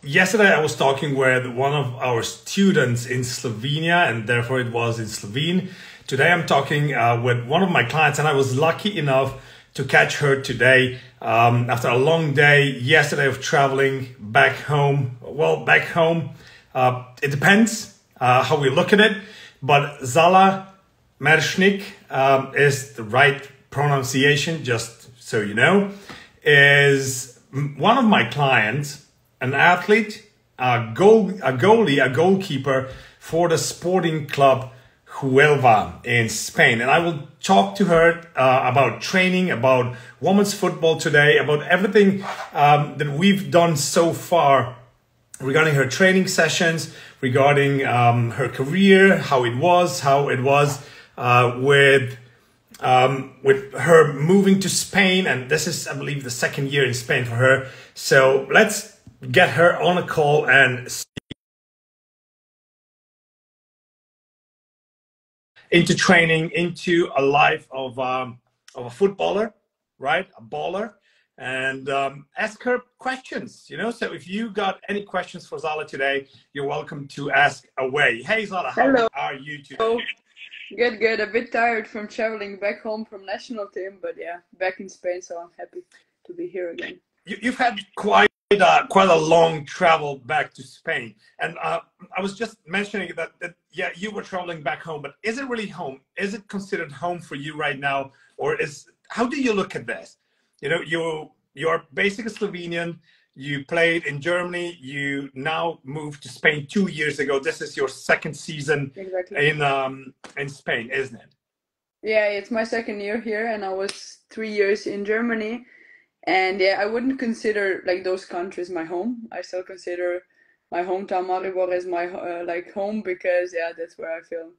Yesterday I was talking with one of our students in Slovenia, and therefore it was in Slovene. Today I'm talking with one of my clients, and I was lucky enough to catch her today after a long day yesterday of traveling back home. Well, back home, it depends how we look at it, but Zala Meršnik is the right pronunciation, just so you know, is one of my clients, an athlete, a goalie, a goalkeeper for the Sporting Club Huelva in Spain. And I will talk to her about training, about women's football today, about everything that we've done so far regarding her training sessions, regarding her career, how it was with her moving to Spain. And this is, I believe, the second year in Spain for her. So let's get her on a call and see into training, into a life of a footballer, right? A baller, and ask her questions, you know? So if you got any questions for Zala today, you're welcome to ask away. Hey Zala, how are you today? Oh, good. A bit tired from traveling back home from national team, but yeah, back in Spain, so I'm happy to be here again. You've had quite a long travel back to Spain, and I was just mentioning that yeah, you were traveling back home, but is it really home? Is it considered home for you right now, or how do you look at this? You know, you're basically Slovenian. You played in Germany. You now moved to Spain 2 years ago. This is your second season in Spain, isn't it? Yeah, it's my second year here, and I was 3 years in Germany. And yeah, I wouldn't consider like those countries my home. I still consider my hometown Maribor as my like home, because yeah, that's where I feel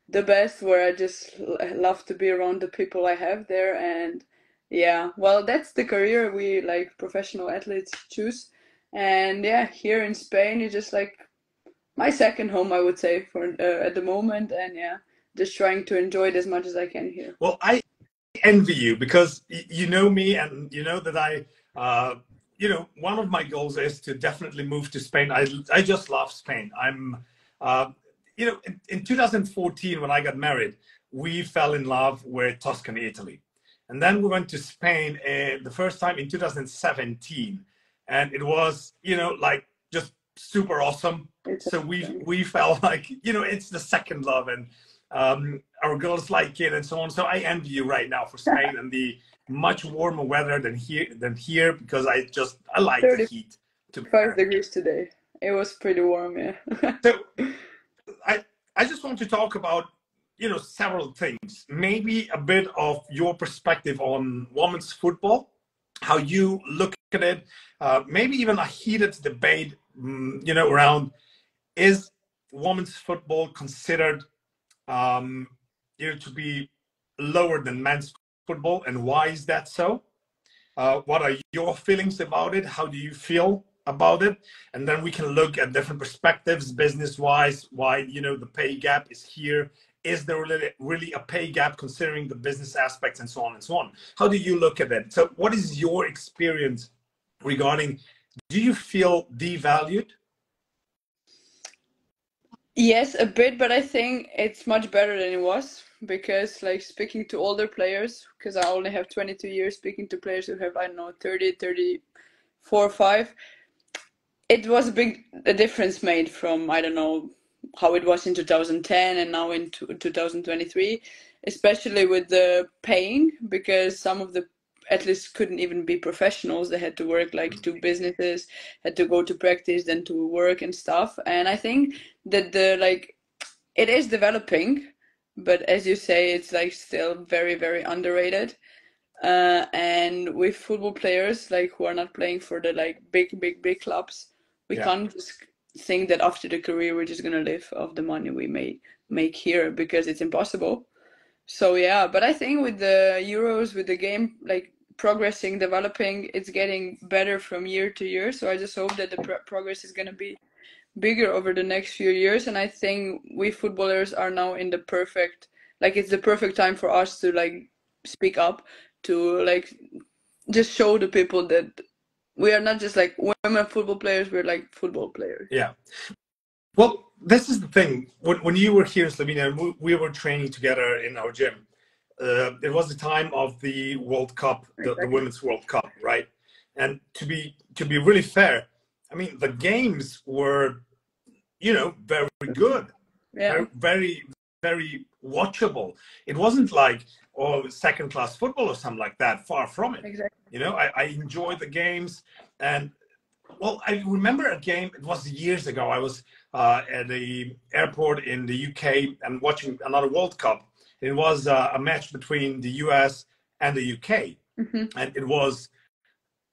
the best, where I just love to be around the people I have there. And yeah, well, that's the career we like professional athletes choose. And yeah, here in Spain, it's just like my second home, I would say, for at the moment. And yeah, just trying to enjoy it as much as I can here. Well, I envy you, because you know me, and you know that you know, one of my goals is to definitely move to Spain. I just love Spain. You know, in 2014, when I got married, we fell in love with Tuscany, Italy. And then we went to Spain the first time in 2017. And it was, you know, like just super awesome. So we felt like, you know, it's the second love, and our girls like it and so on. So I envy you right now for Spain and the much warmer weather than here, because I like the heat. 5 degrees today. It was pretty warm, yeah. So I just want to talk about, you know, several things. Maybe a bit of your perspective on women's football, how you look at it. Maybe even a heated debate, you know, around, is women's football considered you know, to be lower than men's football, and why is that so? What are your feelings about it? How do you feel about it? And then we can look at different perspectives, business-wise, why, you know, the pay gap is here. Is there really a pay gap considering the business aspects, and so on and so on? How do you look at it? So what is your experience regarding, do you feel devalued? Yes, a bit, but I think it's much better than it was, because like speaking to older players, because I only have 22 years, speaking to players who have, I don't know, 30, 34, 5, it was a difference made from, I don't know, how it was in 2010 and now in 2023, especially with the paying, because some of the athletes couldn't even be professionals. They had to work like 2 businesses, had to go to practice, then to work and stuff. And I think that it is developing, but as you say, it's like still very, very underrated. And with football players like who are not playing for the like big clubs, we can't just think that after the career we're just gonna live off the money we may make here, because it's impossible. So yeah, but I think with the Euros, with the game like progressing, developing, it's getting better from year to year. So I just hope that the progress is gonna be bigger over the next few years. And I think we footballers are now in the perfect, like it's the perfect time for us to like speak up, to like just show the people that we are not just like women football players, we're like football players. Yeah. Well, this is the thing. When you were here in Slovenia, and we were training together in our gym. It was the time of the World Cup, the Women's World Cup, right? And to be really fair, I mean, the games were, you know, very good, Yeah. very, very watchable. It wasn't like, oh, second-class football or something like that. Far from it. Exactly. You know, I enjoyed the games. And well, I remember a game, it was years ago. I was at the airport in the UK and watching another World Cup. It was a match between the US and the UK. Mm-hmm. And it was,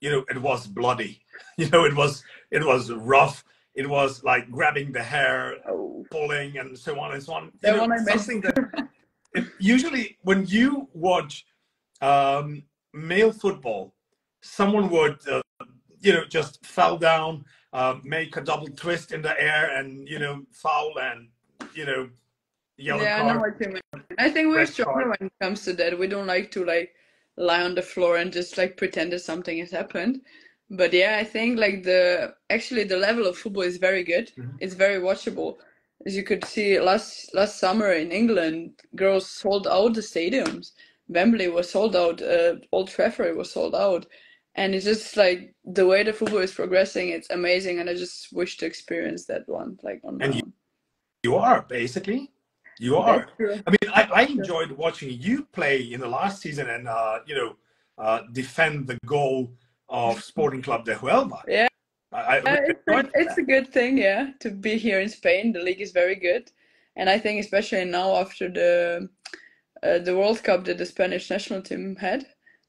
you know, it was bloody. You know, it was rough. It was like grabbing the hair, pulling, and so on and so on. That you know, one I something that usually when you watch male football, someone would, you know, just fall down, make a double twist in the air, and you know, foul, and you know, yellow Yeah, card. I know what you mean. I think we're Red stronger card. when it comes to that. We don't like to like lie on the floor and just like pretend that something has happened. But yeah, I think like actually the level of football is very good. Mhm. It's very watchable. As you could see last summer in England, girls sold out the stadiums. Wembley was sold out. Old Trafford was sold out. And it's just like the way the football is progressing, it's amazing. And I just wish to experience that one, like on my And own. you are basically. You are. That's true. I mean, I enjoyed watching you play in the last season and, you know, defend the goal of Sporting Club de Huelva. Yeah. I really enjoyed It's that. a good thing, yeah, to be here in Spain. The league is very good. And I think especially now after the World Cup that the Spanish national team had,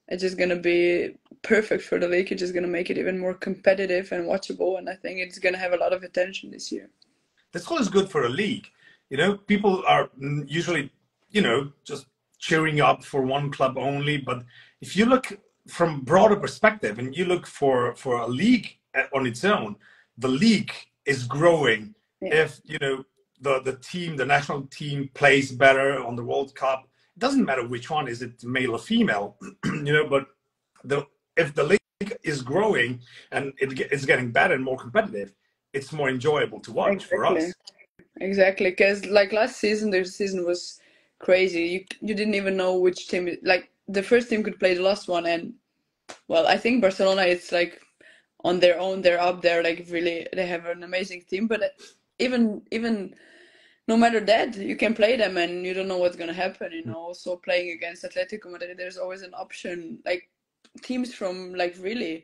it's just gonna be perfect for the league. It's just gonna make it even more competitive and watchable, and I think it's gonna have a lot of attention this year. That's always good for a league. You know, people are usually, you know, just cheering up for one club only. But if you look from broader perspective and you look for a league on its own, the league is growing. Yeah. If, you know, the national team plays better on the World Cup, it doesn't matter which one, is it male or female, you know, but if the league is growing and it's getting better and more competitive, it's more enjoyable to watch for us. Exactly, because like last season, the season was crazy. You didn't even know which team. Like the first team could play the last one, and well, I think Barcelona is like on their own. They're up there, like really. They have an amazing team, but even no matter that, you can play them, and you don't know what's gonna happen. You know, also playing against Atletico Madrid, there's always an option. Like teams from like really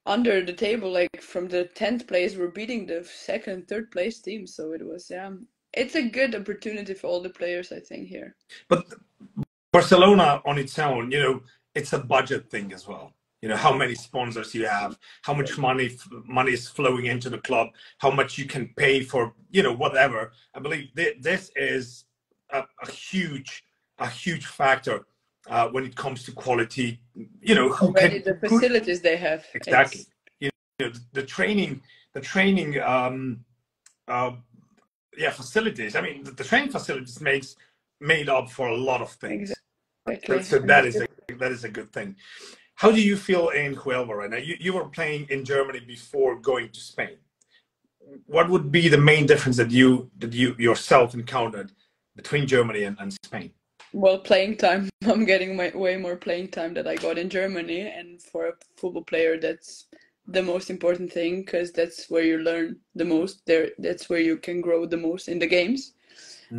under the table, like from the 10th place, we're beating the second, third place team. So it was, yeah, it's a good opportunity for all the players, I think, here. But Barcelona on its own, you know, it's a budget thing as well. You know, how many sponsors you have, how much money is flowing into the club, how much you can pay for, you know, whatever. I believe this is a huge factor when it comes to quality. You know, who Already can the facilities they have. exactly. You know, the training, facilities. I mean, the training facilities made up for a lot of things. Exactly. So that is a good thing. How do you feel in Huelva right now? You were playing in Germany before going to Spain. What would be the main difference that you yourself encountered between Germany and Spain? Well, playing time. I'm getting way more playing time that I got in Germany, and for a football player, that's the most important thing because that's where you learn the most. That's where you can grow the most in the games,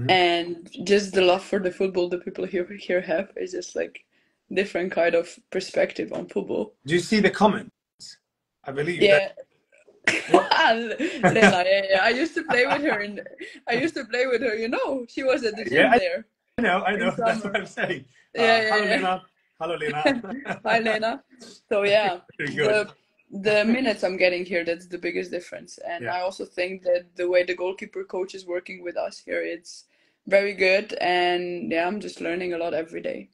and just the love for the football the people here have is just like different kind of perspective on football. Do you see the comments? I believe Yeah. that. Lena, yeah. I used to play with her, you know, she was at the gym there. I know. That's what I'm saying. Hello, Lena. Hi, Lena. So yeah, Very good. the minutes I'm getting here, that's the biggest difference. And I also think that the way the goalkeeper coach is working with us here, it's very good. And yeah, I'm just learning a lot every day.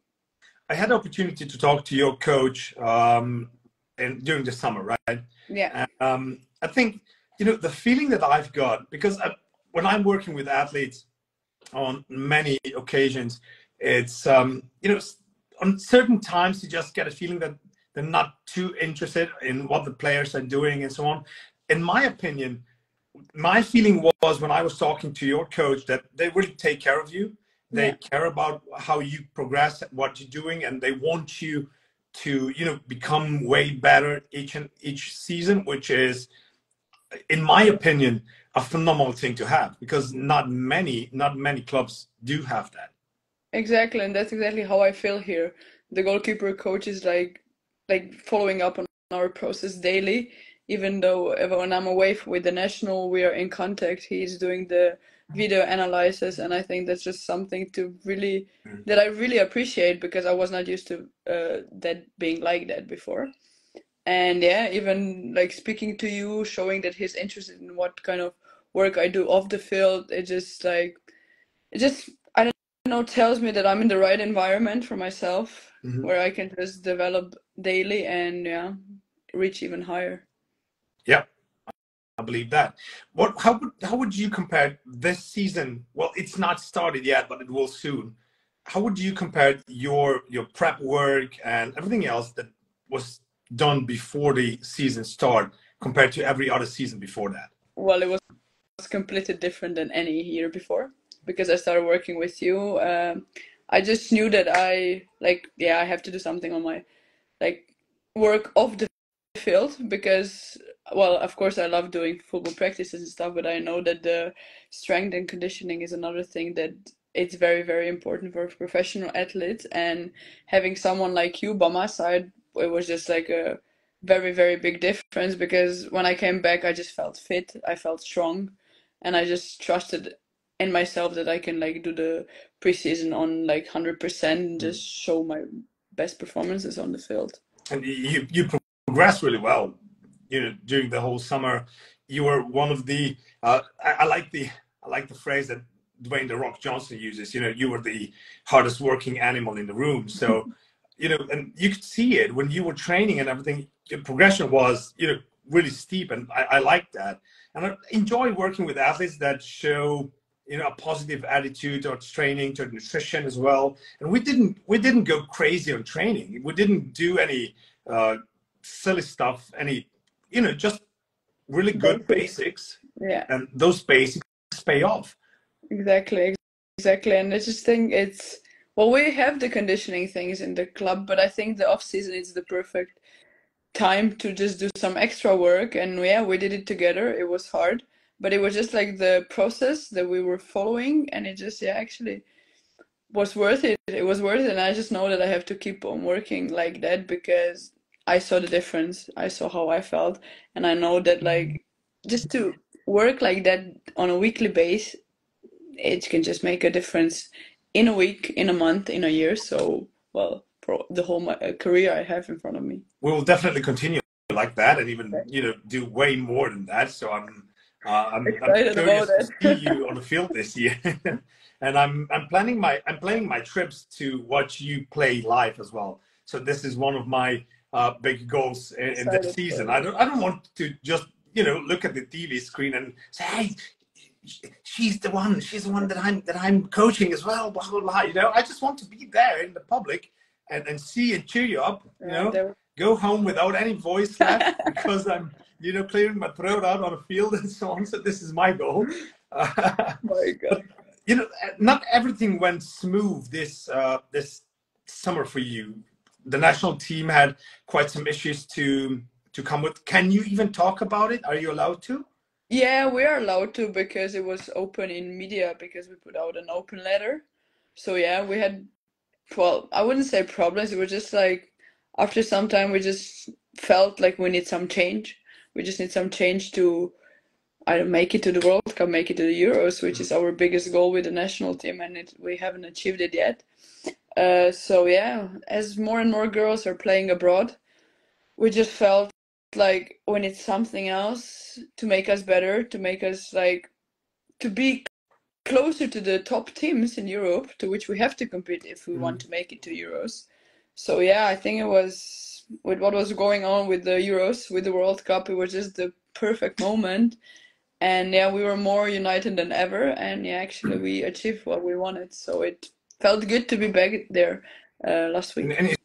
I had the opportunity to talk to your coach during the summer, right? Yeah. I think, you know, the feeling that I've got, because when I'm working with athletes on many occasions, it's, you know, on certain times you just get a feeling that they're not too interested in what the players are doing and so on. In my opinion, my feeling was when I was talking to your coach that they really take care of you. They care about how you progress, what you're doing, and they want you to, you know, become way better each season, which is, in my opinion, a phenomenal thing to have, because not many clubs do have that. Exactly, and that's exactly how I feel here. The goalkeeper coach is like following up on our process daily. Even though when I'm away with the national, we are in contact. He's doing the video analysis, and I think that's just something to really that I really appreciate, because I was not used to that being like that before. And yeah, even like speaking to you, showing that he's interested in what kind of work I do off the field, it just I don't know, tells me that I'm in the right environment for myself, where I can just develop daily and reach even higher. Yeah, I believe that. How would you compare this season? Well, it's not started yet, but it will soon. How would you compare your prep work and everything else that was done before the season start compared to every other season before that? Well, it was completely different than any year before, because I started working with you. I just knew that I have to do something on my work off the field, because, well, of course I love doing football practices and stuff, but I know that the strength and conditioning is another thing that it's very, very important for professional athletes. And having someone like you by my side, it was just like a very, very big difference, because when I came back, I just felt fit, I felt strong, and I just trusted in myself that I can do the preseason on 100% and just show my best performances on the field. And you progressed really well, you know, during the whole summer. You were one of the I like the phrase that Dwayne "The Rock" Johnson uses. You know, you were the hardest working animal in the room. So, you know, and you could see it when you were training and everything. Your progression was, you know, really steep, and I like that. And I enjoy working with athletes that show, you know, a positive attitude towards training, to nutrition as well. And we didn't go crazy on training. We didn't do any silly stuff. Any, you know, just really good basics. Yeah. And those basics pay off. Exactly. And I just think we have the conditioning things in the club, but I think the off season is the perfect time to just do some extra work. And yeah, we did it together. It was hard, but it was just like the process that we were following, and it just actually was worth it. It was worth it, and I just know that I have to keep on working like that, because I saw the difference. I saw how I felt, and I know that just to work like that on a weekly base, it can just make a difference in a week, in a month, in a year. So, well, for the whole career I have in front of me. We will definitely continue like that, and even, you know, do way more than that. So I'm curious to see you on the field this year. And I'm planning my trips to watch you play live as well. So this is one of my big goals in this season. I don't want to just, you know, look at the TV screen and say, hey, she's the one that I'm coaching as well, blah blah blah. You know, I just want to be there in the public and see and cheer you up. You know, go home without any voice left because I'm, you know, clearing my throat out on the field and so on. So this is my goal. My God. You know, not everything went smooth this summer for you. The national team had quite some issues to come with. Can you even talk about it? Are you allowed to? Yeah, we are allowed to, because it was open in media, because we put out an open letter. So yeah, we had, well, I wouldn't say problems. It was just after some time, we just felt like we need some change. We just need some change to either make it to the World Cup, make it to the Euros, which is our biggest goal with the national team, and we haven't achieved it yet. So yeah, as more and more girls are playing abroad, we just felt like we need something else to make us better, to make us to be closer to the top teams in Europe, to which we have to compete if we want to make it to Euros. So yeah, I think it was, with what was going on with the Euros, with the World Cup, it was just the perfect moment. And yeah, we were more united than ever, and yeah, actually we achieved what we wanted. So it felt good to be back there last week. And you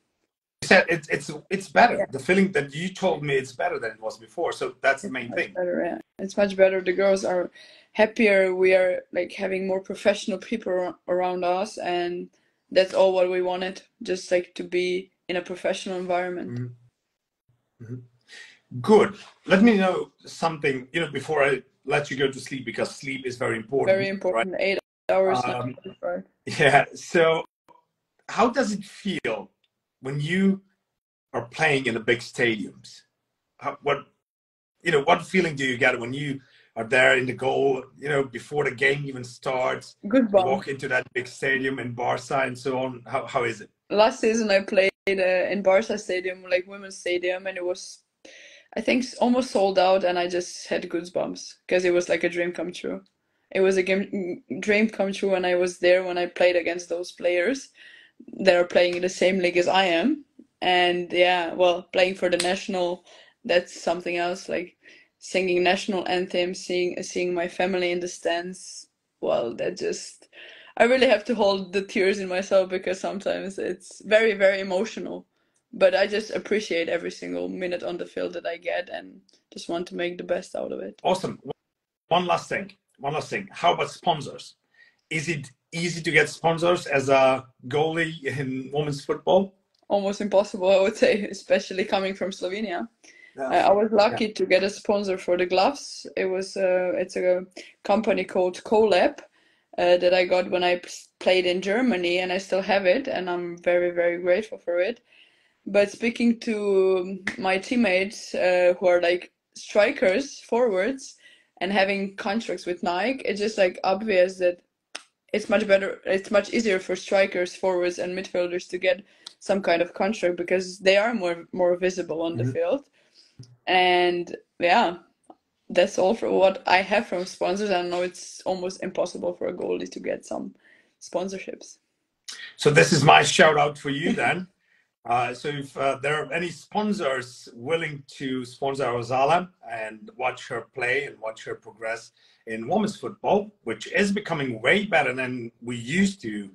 said it's better. Yeah. The feeling that you told me, it's better than it was before. So that's the main thing. Better, yeah. It's much better. The girls are happier. We are like having more professional people around us, and that's all what we wanted. Just like to be in a professional environment. Mm-hmm. Mm-hmm. Good. Let me know something, before I let you go to sleep, because sleep is very important. Very important. Right? 8 hours. Yeah. So how does it feel when you are playing in the big stadiums? What feeling do you get when you are there in the goal, before the game even starts? Good ball. Walk into that big stadium in Barca and so on. How is it? Last season I played in Barca Stadium, like women's stadium, and it was, I think, almost sold out, and I just had goosebumps because it was like a dream come true. It was a dream come true, and I was there when I played against those players that are playing in the same league as I am. And yeah, well, playing for the national, that's something else. Like singing national anthem, seeing my family in the stands. Well, I really have to hold the tears in myself because sometimes it's very, very emotional. But I just appreciate every single minute on the field that I get, and just want to make the best out of it. Awesome. One last thing. How about sponsors? Is it easy to get sponsors as a goalie in women's football? Almost impossible, I would say, especially coming from Slovenia. I was lucky to get a sponsor for the gloves. It's a company called Collab that I got when I played in Germany, and I still have it, and I'm very, very grateful for it. But speaking to my teammates who are like strikers, forwards, and having contracts with Nike, it's just like obvious that it's much better. It's much easier for strikers, forwards, and midfielders to get some kind of contract because they are more visible on the field. And yeah, that's all for what I have from sponsors. I know it's almost impossible for a goalie to get some sponsorships. So this is my shout out for you then. So if there are any sponsors willing to sponsor our Zala and watch her play and watch her progress in women's football, which is becoming way better than we used to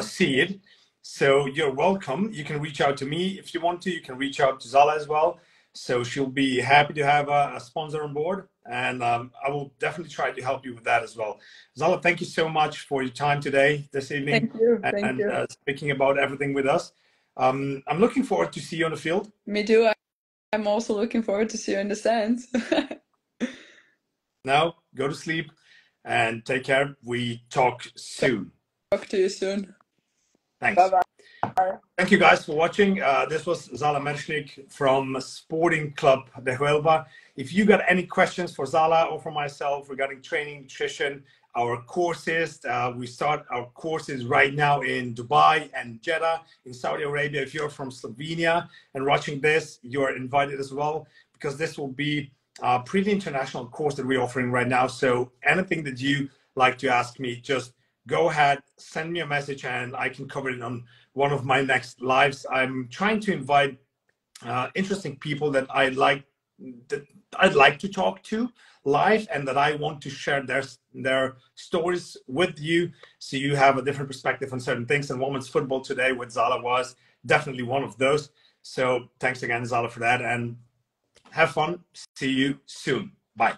see it. So you're welcome. You can reach out to me if you want to. You can reach out to Zala as well. So she'll be happy to have a sponsor on board. And I will definitely try to help you with that as well. Zala, thank you so much for your time today, this evening. Thank you. Thank you. Speaking about everything with us. I'm looking forward to see you on the field. Me too. I'm also looking forward to see you in the stands. Now, go to sleep and take care. We talk soon. Talk to you soon. Thanks. Bye-bye. Thank you guys for watching. This was Zala Meršnik from Sporting Club de Huelva. If you got any questions for Zala or for myself regarding training, nutrition, our courses, we start our courses right now in Dubai and Jeddah in Saudi Arabia. If you're from Slovenia and watching this, you're invited as well, because this will be a pretty international course that we're offering right now. So anything that you like to ask me, just go ahead, send me a message, and I can cover it on one of my next lives. I'm trying to invite interesting people that I'd like to talk to live, and that I want to share their stories with you, so you have a different perspective on certain things. And women's football today with Zala was definitely one of those. So thanks again, Zala, for that, and have fun. See you soon. Bye.